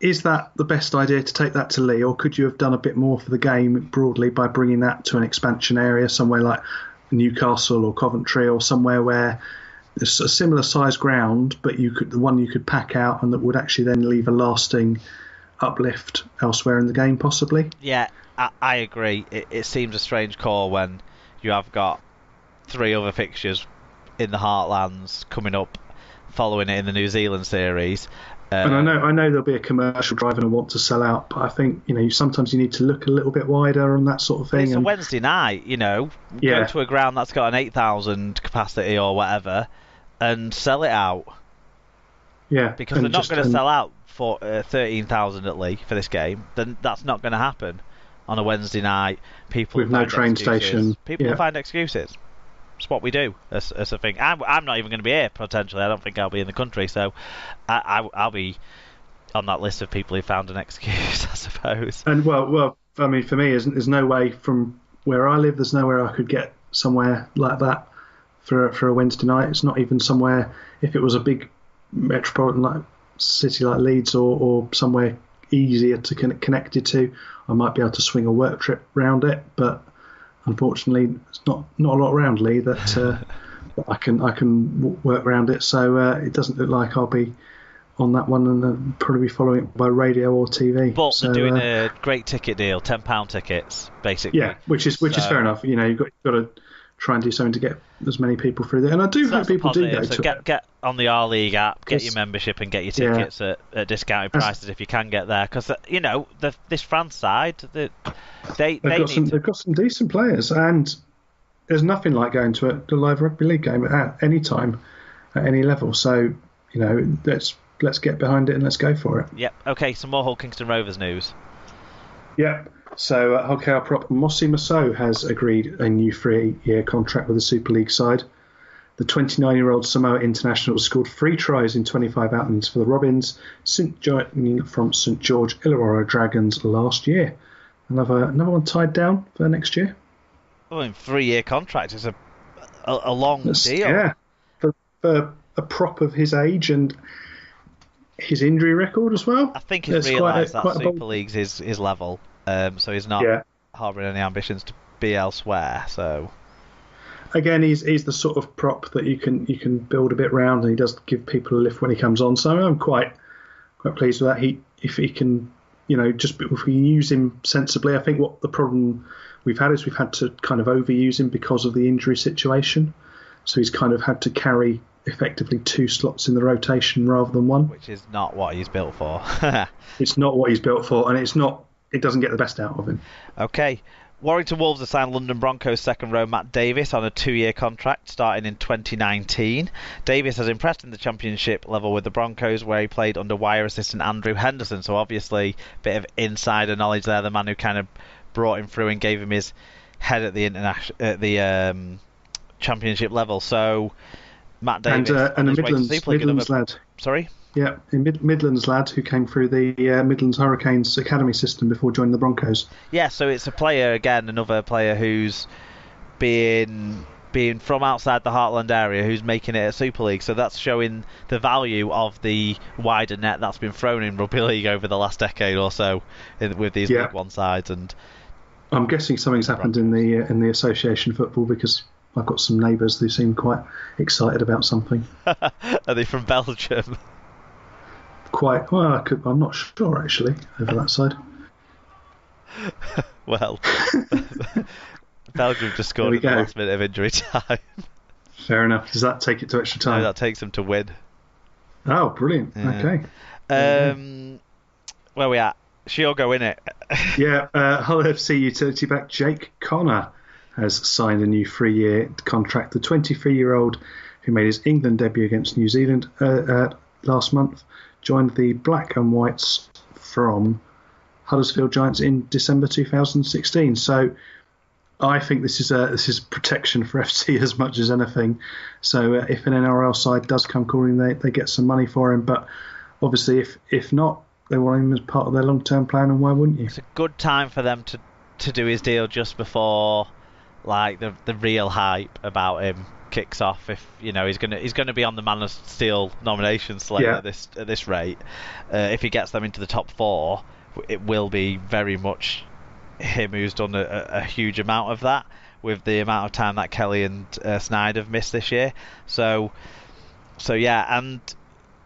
is that the best idea to take that to Lee, or could you have done a bit more for the game broadly by bringing that to an expansion area somewhere like Newcastle or Coventry, or somewhere where there's a similar size ground, but you could pack out and that would actually then leave a lasting uplift elsewhere in the game, possibly? Yeah, I agree. It seems a strange call when you have got 3 other fixtures in the Heartlands coming up following it in the New Zealand series. And I know there'll be a commercial drive and a want to sell out, but I think sometimes you need to look a little bit wider on that sort of thing. It's a Wednesday night, go to a ground that's got an 8,000 capacity or whatever, and sell it out. Yeah, because they're not going to sell out for 13,000 at Lee for this game. Then that's not going to happen on a Wednesday night. People with no train station. People will find excuses. It's what we do as a thing. I'm not even going to be here potentially. I don't think I'll be in the country, so I'll be on that list of people who found an excuse, I suppose. And well, I mean, for me, there's no way from where I live. There's nowhere I could get somewhere like that for a Wednesday night. It's not even somewhere. If it was a big metropolitan city like Leeds or somewhere easier to connected to, I might be able to swing a work trip round it, but unfortunately, it's not a lot around Lee that I can work around it. So it doesn't look like I'll be on that one, and I'll probably be following it by radio or TV. But they're doing a great ticket deal, £10 tickets, basically. Yeah, which is fair enough. You've got to try and do something to get as many people through there, and I do hope people do go to it. Get on the R League app, get your membership, and get your tickets at discounted prices if you can get there. Because this France side, they've got some decent players, and there's nothing like going to a live rugby league game at any time, at any level. So let's get behind it and let's go for it. Yep. Okay. Some more Hull Kingston Rovers news. Yep. So Hull KR prop Mossy Masso has agreed a new 3-year contract with the Super League side. The 29-year-old Samoa international scored 3 tries in 25 outings for the Robins since joining from St George Illawarra Dragons last year. Another one tied down for next year. Well, in 3-year contract is a long deal. Yeah, for a prop of his age and his injury record as well. I think he's realised that Super League's his level. So he's not harbouring any ambitions to be elsewhere. So again, he's the sort of prop that you can build a bit round, and he does give people a lift when he comes on. So I'm quite pleased with that. If he can, if we use him sensibly, I think what the problem we've had is we've had to kind of overuse him because of the injury situation. So he's kind of had to carry effectively 2 slots in the rotation rather than 1, which is not what he's built for. It's not what he's built for, and it doesn't get the best out of him. Okay. Warrington Wolves have signed London Broncos second row Matt Davis on a 2-year contract starting in 2019. Davis has impressed in the championship level with the Broncos, where he played under wire assistant Andrew Henderson. So obviously a bit of insider knowledge there. The man who kind of brought him through and gave him his head at the championship level. So Matt Davis and a Midlands lad. Sorry. Yeah, a Midlands lad who came through the Midlands Hurricanes academy system before joining the Broncos. Yeah, so it's a player, again, another player who's being from outside the Heartland area, who's making it at Super League. So that's showing the value of the wider net that's been thrown in Rugby League over the last decade or so with these League One sides. And I'm guessing something's happened in the association football, because I've got some neighbours who seem quite excited about something. Are they from Belgium? Quite well. I'm not sure actually over that side. Well, Belgium just scored at the last minute of injury time. Fair enough. Does that take it to extra time? No, that takes them to win. Oh, brilliant. Yeah. Okay. Where are we at? She'll go in it. Yeah. Hull FC utility back Jake Connor has signed a new 3-year contract. The 23-year-old who made his England debut against New Zealand last month joined the Black and Whites from Huddersfield Giants in December 2016. So I think this is protection for FC as much as anything. So if an NRL side does come calling, they get some money for him. But obviously, if not, they want him as part of their long-term plan, and why wouldn't you? It's a good time for them to do his deal just before the real hype about him kicks off, if he's gonna be on the Man of Steel nomination slate at this rate. If he gets them into the top 4, it will be very much him who's done a huge amount of that, with the amount of time that Keighley and Snyder have missed this year. So yeah, and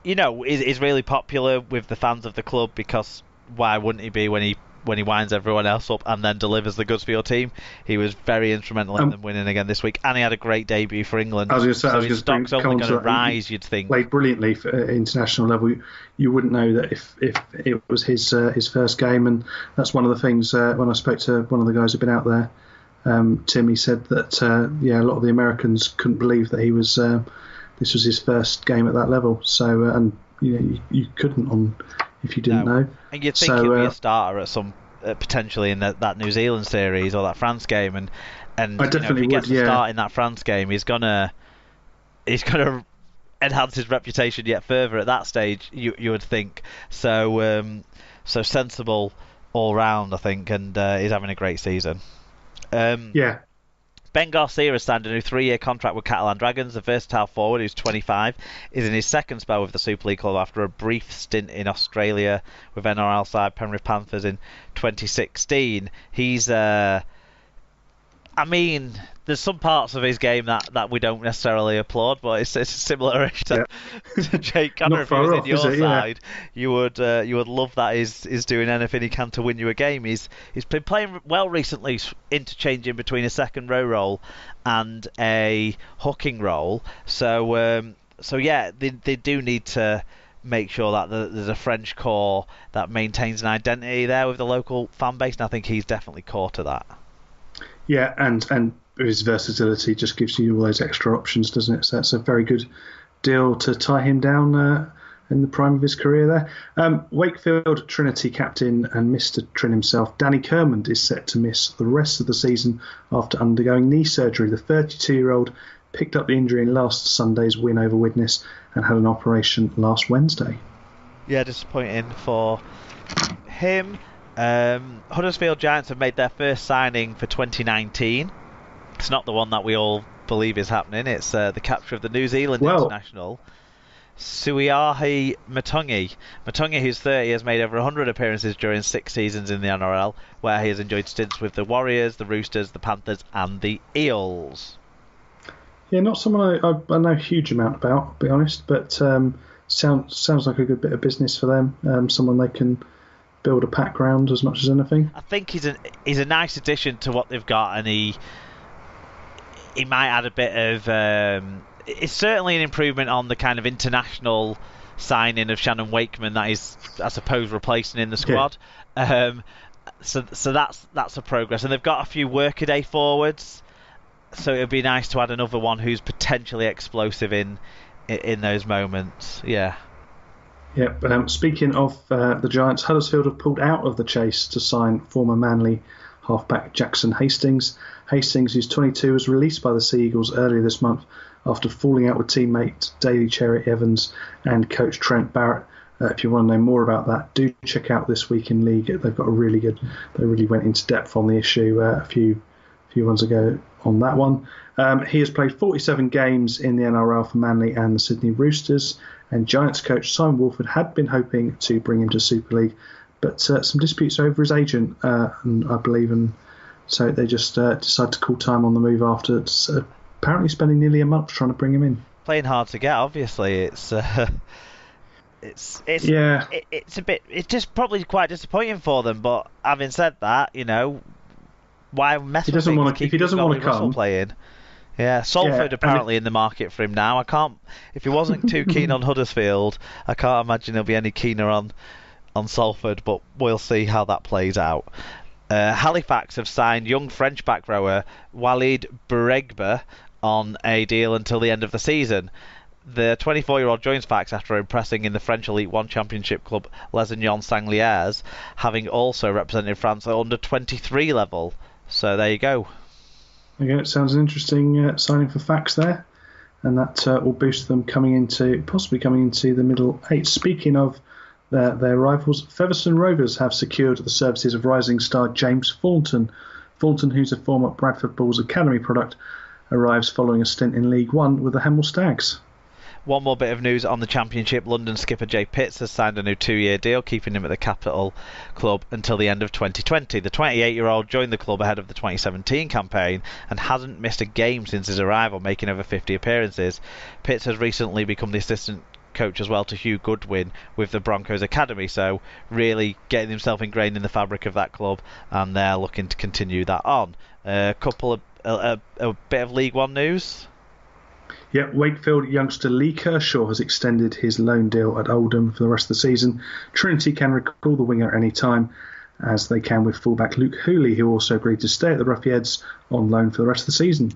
is really popular with the fans of the club, because why wouldn't he be when he winds everyone else up and then delivers the goods for your team? He was very instrumental in them winning again this week, and he had a great debut for England. His stock's only going to rise, you'd think. Played brilliantly for international level. You wouldn't know that if it was his first game, and that's one of the things when I spoke to one of the guys who'd been out there, Tim, he said that a lot of the Americans couldn't believe that he was this was his first game at that level. So and you couldn't if you didn't know. And you'd think he'd be a starter at some potentially in that New Zealand series or that France game, and if he gets to start in that France game, he's gonna enhance his reputation yet further at that stage. You would think so. So sensible all round, I think, and he's having a great season. Ben Garcia has signed a new 3-year contract with Catalan Dragons. The versatile forward, who's 25, is in his second spell with the Super League club after a brief stint in Australia with NRL side Penrith Panthers in 2016. He's there's some parts of his game that we don't necessarily applaud, but it's similar to Jake Connor. If he was in your side, you would love that he's doing anything he can to win you a game. He's been playing well recently, interchanging between a second row role and a hooking role. So they do need to make sure that there's a French core that maintains an identity there with the local fan base, and I think he's definitely core to that. Yeah, and his versatility just gives you all those extra options, doesn't it? So that's a very good deal to tie him down in the prime of his career there. Wakefield Trinity captain and Mr. Trin himself, Danny Kermond, is set to miss the rest of the season after undergoing knee surgery. The 32-year-old picked up the injury in last Sunday's win over Widnes and had an operation last Wednesday. Yeah, disappointing for him. Huddersfield Giants have made their first signing for 2019. It's not the one that we all believe is happening. It's the capture of the New Zealand international, Suiahi Matungi. Matungi, who's 30, has made over 100 appearances during 6 seasons in the NRL, where he has enjoyed stints with the Warriors, the Roosters, the Panthers and the Eels. Yeah, not someone I know a huge amount about, I'll be honest, but sounds like a good bit of business for them. Someone they can build a pack round as much as anything. I think he's a nice addition to what they've got, and he might add a bit of it's certainly an improvement on the kind of international signing of Shannon Wakeman that is, I suppose, replacing in the squad. So that's a progress, and they've got a few workaday forwards, so it would be nice to add another one who's potentially explosive in those moments. Speaking of the Giants, Huddersfield have pulled out of the chase to sign former Manly halfback Jackson Hastings. Hastings, who's 22, was released by the Sea Eagles earlier this month after falling out with teammate Daly Cherry Evans and coach Trent Barrett. If you want to know more about that, do check out This Week in League. They've got they really went into depth on the issue a few ones ago on that one. He has played 47 games in the NRL for Manly and the Sydney Roosters, and Giants coach Simon Wolford had been hoping to bring him to Super League, but some disputes over his agent, and I believe, and so they just decided to call time on the move after apparently spending nearly a month trying to bring him in. Playing hard to get, obviously. It's a bit. It's just probably quite disappointing for them. But having said that, why mess with things? If he doesn't want to come, playing. Yeah, Salford apparently in the market for him now. If he wasn't too keen on Huddersfield, I can't imagine he'll be any keener on Salford. But we'll see how that plays out. Halifax have signed young French back rower Walid Bouregba on a deal until the end of the season. The 24-year-old joins Fax after impressing in the French Elite 1 Championship club Les Unions Sanglières, having also represented France at under 23 level. So there you go. Okay, it sounds an interesting signing for Fax there, and that will boost them possibly coming into the middle 8. Speaking of their rivals, Featherstone Rovers have secured the services of rising star James Thornton. Thornton, who's a former Bradford Bulls academy product, arrives following a stint in League One with the Hemel Stags. One more bit of news on the Championship. London skipper Jay Pitts has signed a new 2-year deal, keeping him at the capital club until the end of 2020. The 28-year-old joined the club ahead of the 2017 campaign and hasn't missed a game since his arrival, making over 50 appearances. Pitts has recently become the assistant coach as well to Hugh Goodwin with the Broncos Academy, so really getting himself ingrained in the fabric of that club, and they're looking to continue that on. A bit of League One news. Yeah, Wakefield youngster Lee Kershaw has extended his loan deal at Oldham for the rest of the season. Trinity can recall the winger at any time, as they can with fullback Luke Hooley, who also agreed to stay at the Roughheads on loan for the rest of the season.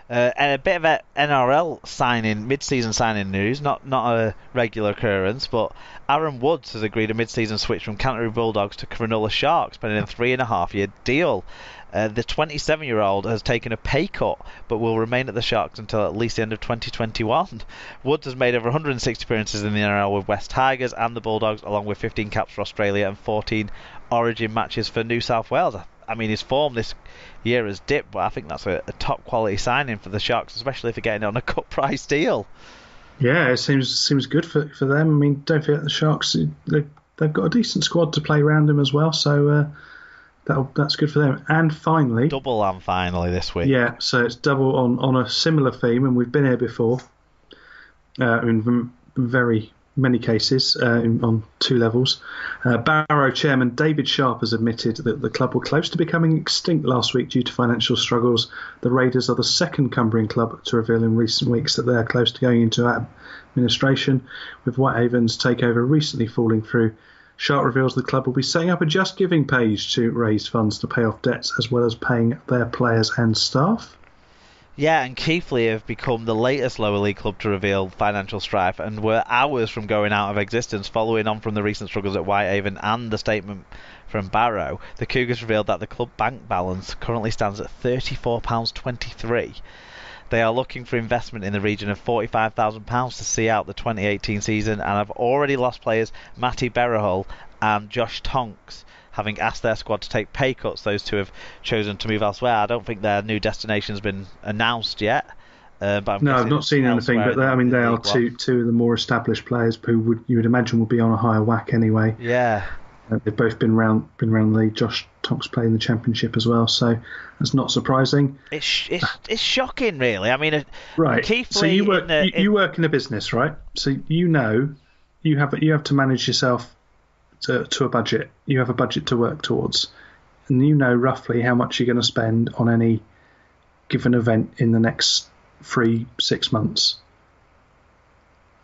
And a bit of a NRL signing, mid-season signing news, not a regular occurrence, but Aaron Woods has agreed a mid-season switch from Canterbury Bulldogs to Cronulla Sharks, spending a 3.5-year deal. The 27-year-old has taken a pay cut, but will remain at the Sharks until at least the end of 2021. Woods has made over 160 appearances in the NRL with West Tigers and the Bulldogs, along with 15 caps for Australia and 14 Origin matches for New South Wales. I mean, his form this year has dipped, but I think that's a top quality signing for the Sharks, especially if they're getting it on a cut price deal. Yeah, it seems good for them. I mean, don't forget the Sharks, they've got a decent squad to play around them as well, so that's good for them. And finally, double and finally this week. Yeah, so it's double on a similar theme, and we've been here before in very many cases on two levels. Barrow chairman David Sharp has admitted that the club were close to becoming extinct last week due to financial struggles. The Raiders are the second Cumbrian club to reveal in recent weeks that they are close to going into administration, with Whitehaven's takeover recently falling through. Sharp reveals the club will be setting up a Just Giving page to raise funds to pay off debts, as well as paying their players and staff. Yeah, and Keighley have become the latest lower league club to reveal financial strife, and were hours from going out of existence, following on from the recent struggles at Whitehaven and the statement from Barrow. The Cougars revealed that the club bank balance currently stands at £34.23. They are looking for investment in the region of £45,000 to see out the 2018 season, and have already lost players Matty Berrahull and Josh Tonks, having asked their squad to take pay cuts. Those two have chosen to move elsewhere. I don't think their new destination's been announced yet. But I've not seen anything. But they are two of the more established players who you would imagine would be on a higher whack anyway. Yeah. They've both been around the league. Josh Tonks played in the Championship as well, so that's not surprising. It's shocking, really. I mean, right. Keighley, so you work in a business, right? So you have to manage yourself to a budget. You have a budget to work towards, and you know roughly how much you're going to spend on any given event in the next 3-6 months.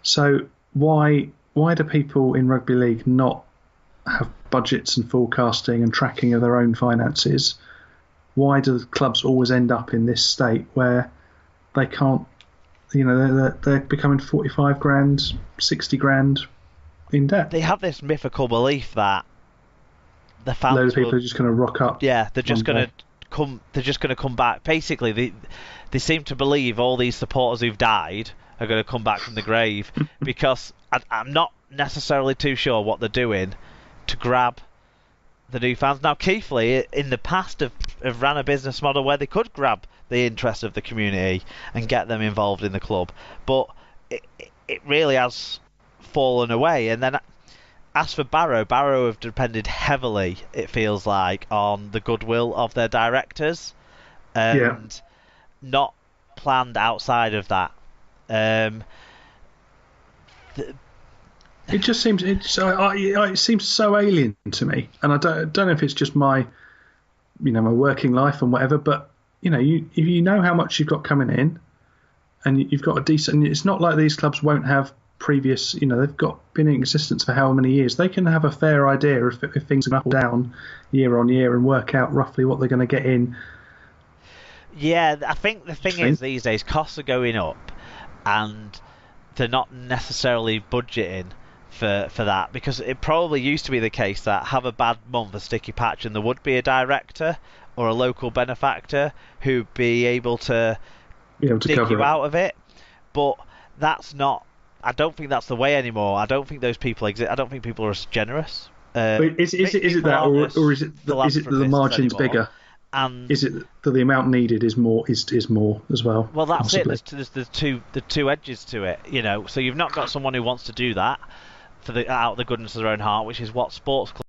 So why do people in rugby league not have budgets and forecasting and tracking of their own finances? Why do the clubs always end up in this state where they can't? They're becoming 45 grand, 60 grand in debt. They have this mythical belief that the fans, a load of people are just going to rock up. Yeah, they're just going to come. They're just going to come back. Basically, they seem to believe all these supporters who've died are going to come back from the grave, because I'm not necessarily too sure what they're doing to grab the new fans. Now, Keighley in the past have ran a business model where they could grab the interest of the community and get them involved in the club, but it really has fallen away. And then as for Barrow have depended heavily, it feels like, on the goodwill of their directors, and not planned outside of that. It just seems it seems so alien to me, and I don't know if it's just my my working life and whatever. But if you know how much you've got coming in, and you've got a decent. It's not like these clubs won't have previous. They've been in existence for how many years. They can have a fair idea if things are up or down year on year and work out roughly what they're going to get in. Yeah, I think the thing is these days costs are going up, and they're not necessarily budgeting for that, because it probably used to be the case that have a bad month, a sticky patch, and there would be a director or a local benefactor who'd be able to dig you out of it. But that's not. I don't think that's the way anymore. I don't think those people exist. I don't think people are as generous. Is it that, or is it the margin's bigger? And is it that the amount needed is more as well? Well, that's possibly. it. There's two edges to it, So you've not got someone who wants to do that out of the goodness of their own heart, which is what sports clubs